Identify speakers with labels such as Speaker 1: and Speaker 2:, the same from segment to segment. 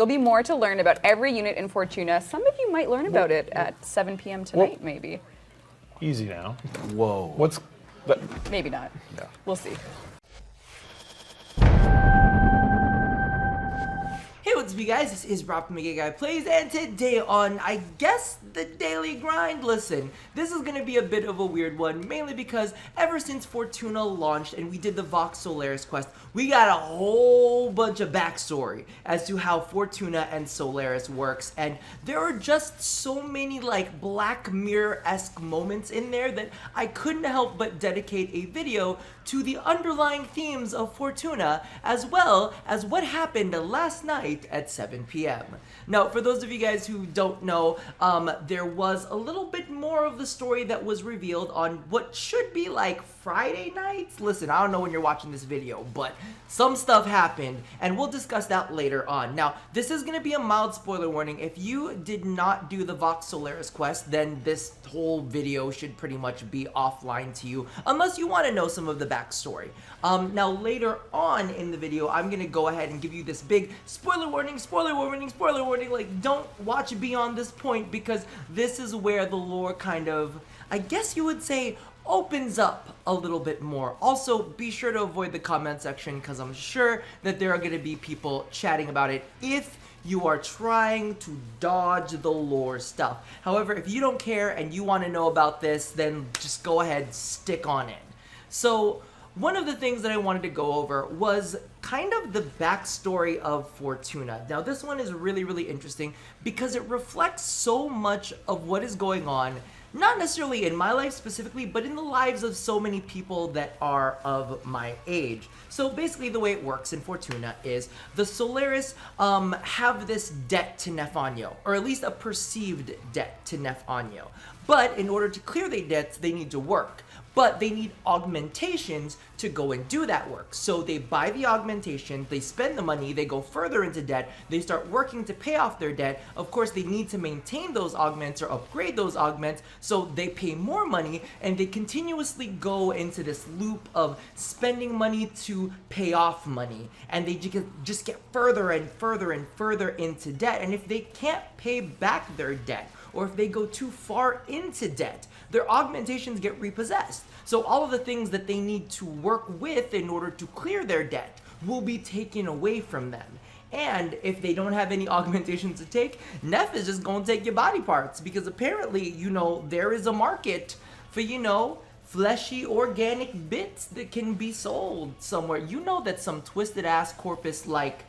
Speaker 1: There'll be more to learn about every unit in Fortuna. Some of you might learn about it at 7 p.m. tonight, maybe.
Speaker 2: Easy now.
Speaker 3: Whoa.
Speaker 2: What's
Speaker 1: Maybe not.
Speaker 2: No.
Speaker 1: We'll see.
Speaker 3: Hey, what's up, you guys? This is Rob from Gay Guy Plays, and today on, I guess, the Daily Grind. Listen, this is gonna be a bit of a weird one, mainly because ever since Fortuna launched and we did the Vox Solaris quest, we got a whole bunch of backstory as to how Fortuna and Solaris works, and there are just so many, like, Black Mirror-esque moments in there that I couldn't help but dedicate a video to the underlying themes of Fortuna, as well as what happened last night at 7 p.m. Now, for those of you guys who don't know, there was a little bit more of the story that was revealed on what should be like Friday nights. Listen, I don't know when you're watching this video, but some stuff happened, and we'll discuss that later on. Now, this is going to be a mild spoiler warning. If you did not do the Vox Solaris quest, then this whole video should pretty much be offline to you, unless you want to know some of the backstory. Now, later on in the video, I'm going to go ahead and give you this big spoiler warning, spoiler warning, spoiler warning. Like, don't watch beyond this point, because this is where the lore kind of, I guess you would say, opens up a little bit more. Also, be sure to avoid the comment section, because I'm sure that there are going to be people chatting about it if you are trying to dodge the lore stuff. However, if you don't care and you want to know about this, then just go ahead, stick on it. So, one of the things that I wanted to go over was kind of the backstory of Fortuna. Now, this one is really, really interesting because it reflects so much of what is going on, not necessarily in my life specifically, but in the lives of so many people that are of my age. So basically the way it works in Fortuna is the Solaris have this debt to Nefanyo, or at least a perceived debt to Nefanyo. But in order to clear their debts, they need to work. But they need augmentations to go and do that work. So they buy the augmentation, they spend the money, they go further into debt, they start working to pay off their debt. Of course, they need to maintain those augments or upgrade those augments, so they pay more money, and they continuously go into this loop of spending money to pay off money. And they just get further and further and further into debt. And if they can't pay back their debt, or if they go too far into debt, their augmentations get repossessed. So all of the things that they need to work with in order to clear their debt will be taken away from them. And if they don't have any augmentations to take, Nef is just gonna take your body parts, because apparently, you know, there is a market for, you know, fleshy organic bits that can be sold somewhere. You know that some twisted ass corpus like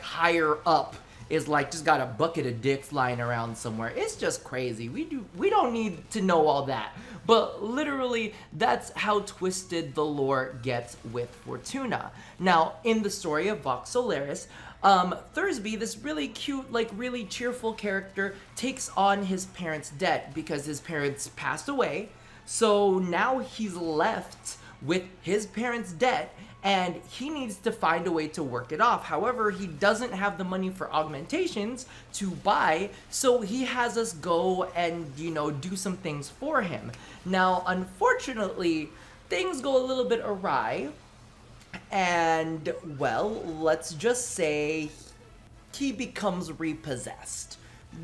Speaker 3: higher up is like just got a bucket of dicks lying around somewhere. It's just crazy. We don't need to know all that. But literally, that's how twisted the lore gets with Fortuna. Now, in the story of Vox Solaris, Thursby, this really cute, like really cheerful character, takes on his parents' debt because his parents passed away. So now he's left with his parents' debt, and he needs to find a way to work it off. However, he doesn't have the money for augmentations to buy, so he has us go and, you know, do some things for him. Now, unfortunately, things go a little bit awry, and, well, let's just say he becomes repossessed.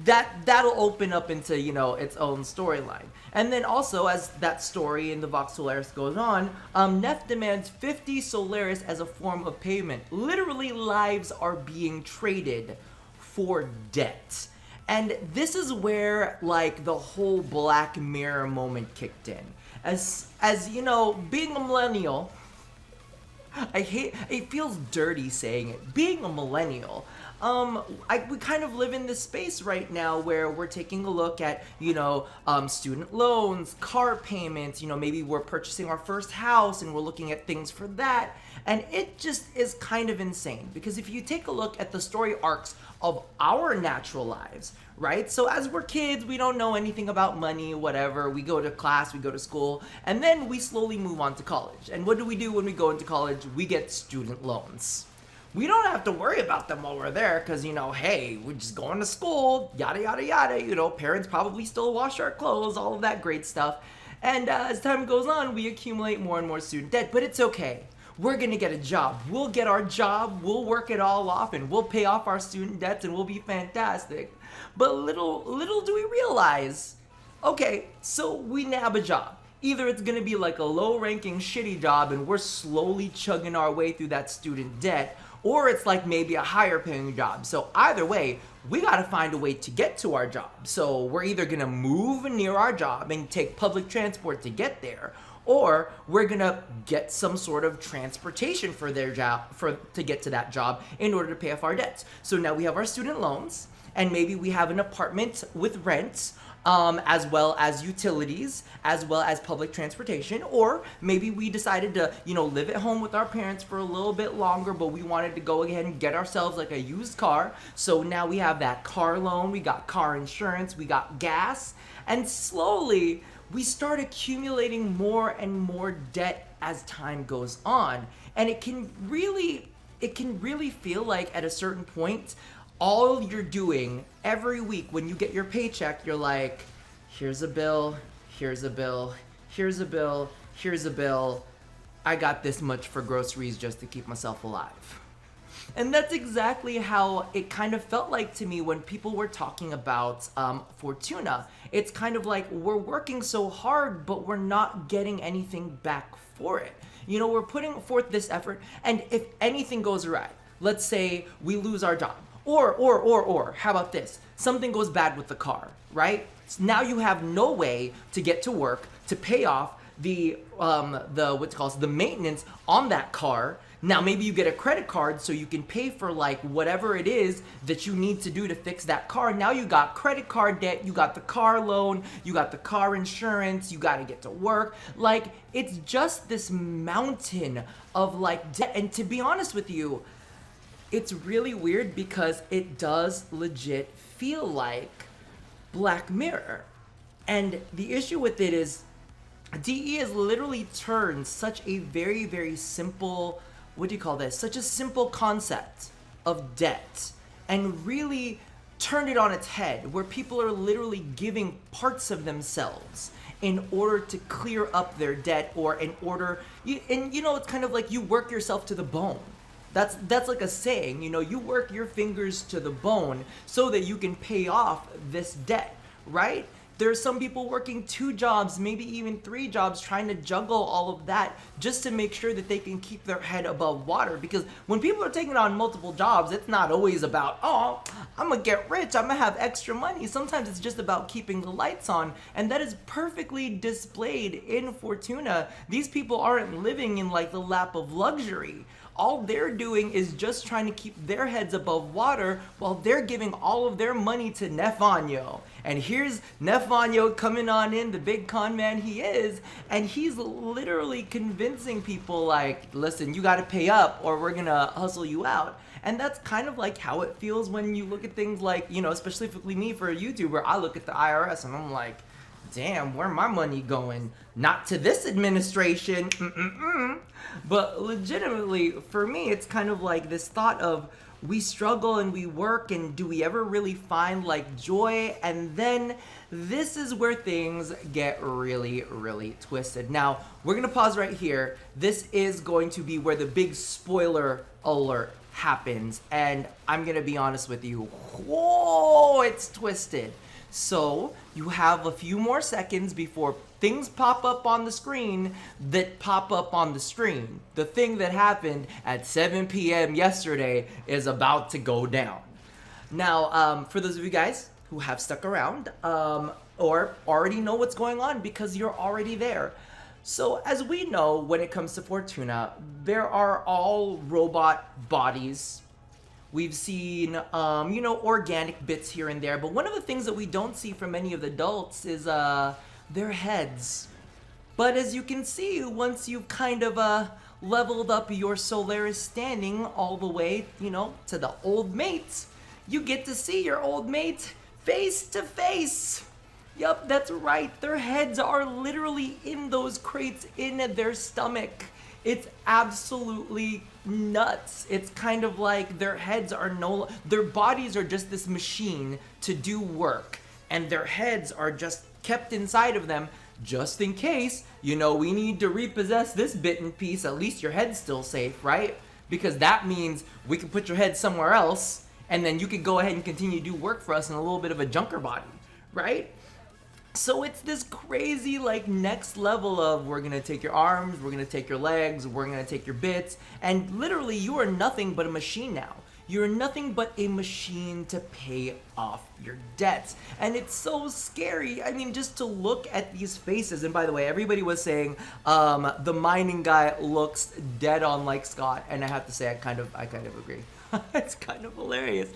Speaker 3: That'll open up into, you know, its own storyline. And then also, as that story in the Vox Solaris goes on, Nef demands 50 Solaris as a form of payment. Literally, lives are being traded for debt. And this is where, like, the whole Black Mirror moment kicked in. As you know, being a millennial, it feels dirty saying it. Being a millennial, we kind of live in this space right now where we're taking a look at, you know, student loans, car payments, you know, maybe we're purchasing our first house and we're looking at things for that. And it just is kind of insane, because if you take a look at the story arcs of our natural lives, right? So as we're kids, we don't know anything about money, whatever. We go to class, we go to school, and then we slowly move on to college. And what do we do when we go into college? We get student loans. We don't have to worry about them while we're there, because, you know, hey, we're just going to school, yada, yada, yada. You know, parents probably still wash our clothes, all of that great stuff. And as time goes on, we accumulate more and more student debt, but it's okay. we're gonna get a job. We'll get our job, we'll work it all off, and we'll pay off our student debts, and we'll be fantastic. But little do we realize, okay, so we nab a job. Either it's gonna be like a low-ranking shitty job and we're slowly chugging our way through that student debt, or it's like maybe a higher paying job. So either way, we gotta find a way to get to our job. So we're either gonna move near our job and take public transport to get there, or we're gonna get some sort of transportation for their job to get to that job in order to pay off our debts. So now we have our student loans, and maybe we have an apartment with rent, as well as utilities, as well as public transportation, or maybe we decided to, live at home with our parents for a little bit longer, but we wanted to go ahead and get ourselves like a used car. So now we have that car loan, we got car insurance, we got gas, and slowly we start accumulating more and more debt as time goes on. And it can really feel like at a certain point, all you're doing every week when you get your paycheck, you're like, here's a bill, here's a bill, here's a bill, here's a bill. I got this much for groceries just to keep myself alive. And that's exactly how it kind of felt like to me when people were talking about Fortuna. It's kind of like we're working so hard, but we're not getting anything back for it. We're putting forth this effort, and if anything goes awry, let's say we lose our job, or how about this? Something goes bad with the car, right? So now you have no way to get to work to pay off the maintenance on that car. Now maybe you get a credit card so you can pay for like whatever it is that you need to do to fix that car. Now you got credit card debt, you got the car loan, you got the car insurance, you got to get to work. Like, it's just this mountain of like debt. And to be honest with you, it's really weird because it does legit feel like Black Mirror. And the issue with it is DE has literally turned such a very, very simple, such a simple concept of debt and really turned it on its head, where people are literally giving parts of themselves in order to clear up their debt, or in order, it's kind of like you work yourself to the bone. That's like a saying, you work your fingers to the bone so that you can pay off this debt, right? There's some people working 2 jobs, maybe even 3 jobs, trying to juggle all of that just to make sure that they can keep their head above water. Because when people are taking on multiple jobs, it's not always about, oh, I'm gonna get rich, I'm gonna have extra money. Sometimes it's just about keeping the lights on, and that is perfectly displayed in Fortuna. These people aren't living in like the lap of luxury. All they're doing is just trying to keep their heads above water while they're giving all of their money to Nefanyo. And here's Nefanyo coming on in, the big con man he is, and he's literally convincing people like, listen, you gotta pay up or we're gonna hustle you out. And that's kind of like how it feels when you look at things like, especially me for a YouTuber, I look at the IRS and I'm like, damn, where my money going? Not to this administration. But legitimately, for me, it's kind of like this thought of we struggle and we work, and do we ever really find like joy? And then this is where things get really, really twisted. Now, we're gonna pause right here. This is going to be where the big spoiler alert happens, and I'm gonna be honest with you. Whoa, it's twisted. So you have a few more seconds before things pop up on the screen that pop up on the screen. The thing that happened at 7 p.m. yesterday is about to go down. Now, for those of you guys who have stuck around or already know what's going on because you're already there. So as we know, when it comes to Fortuna, there are all robot bodies. We've seen, organic bits here and there, but one of the things that we don't see from many of the adults is their heads. But as you can see, once you've kind of leveled up your Solaris standing all the way, to the old mate, you get to see your old mate face to face. Yup, that's right. Their heads are literally in those crates in their stomach. It's absolutely nuts. It's kind of like their heads are their bodies are just this machine to do work, and their heads are just kept inside of them just in case, we need to repossess this bitten piece, at least your head's still safe, right? Because that means we can put your head somewhere else, and then you can go ahead and continue to do work for us in a little bit of a junker body, right? So it's this crazy, next level of, we're gonna take your arms, we're gonna take your legs, we're gonna take your bits, and literally you are nothing but a machine now. You're nothing but a machine to pay off your debts. And it's so scary. I mean, just to look at these faces. And by the way, everybody was saying the mining guy looks dead on like Scott. And I have to say, I kind of agree. It's kind of hilarious.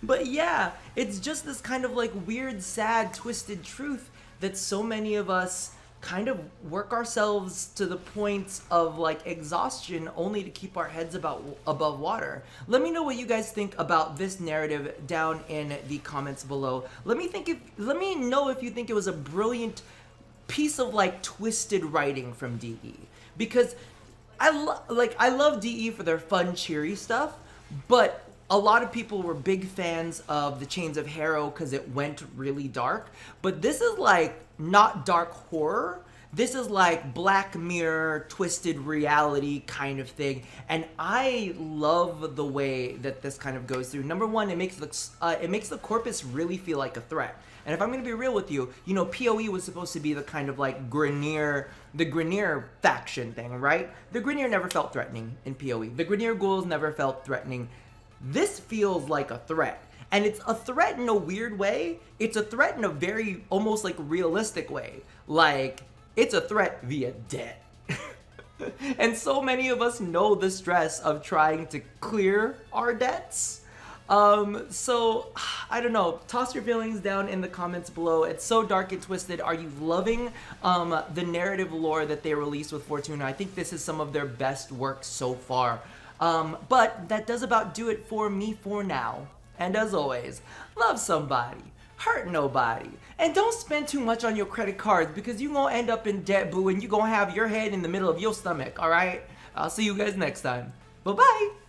Speaker 3: But yeah, it's just this kind of weird, sad, twisted truth that so many of us kind of work ourselves to the point of exhaustion only to keep our heads above water. Let me know what you guys think about this narrative down in the comments below. Let me know if you think it was a brilliant piece of twisted writing from DE, because I love DE for their fun, cheery stuff, but a lot of people were big fans of the Chains of Harrow because it went really dark. But this is not dark horror. This is Black Mirror, twisted reality kind of thing. And I love the way that this kind of goes through. Number one, it makes the corpus really feel like a threat. And if I'm going to be real with you, PoE was supposed to be the kind of Grineer, the Grineer faction thing, right? The Grineer never felt threatening in PoE. The Grineer ghouls never felt threatening. This feels like a threat. And it's a threat in a weird way. It's a threat in a very almost realistic way. It's a threat via debt. And so many of us know the stress of trying to clear our debts. So I don't know, toss your feelings down in the comments below. It's so dark and twisted. Are you loving the narrative lore that they released with Fortuna? I think this is some of their best work so far. But that does about do it for me for now. And as always, love somebody, hurt nobody, and don't spend too much on your credit cards because you're gonna end up in debt, boo, and you're gonna have your head in the middle of your stomach, alright? I'll see you guys next time. Bye-bye!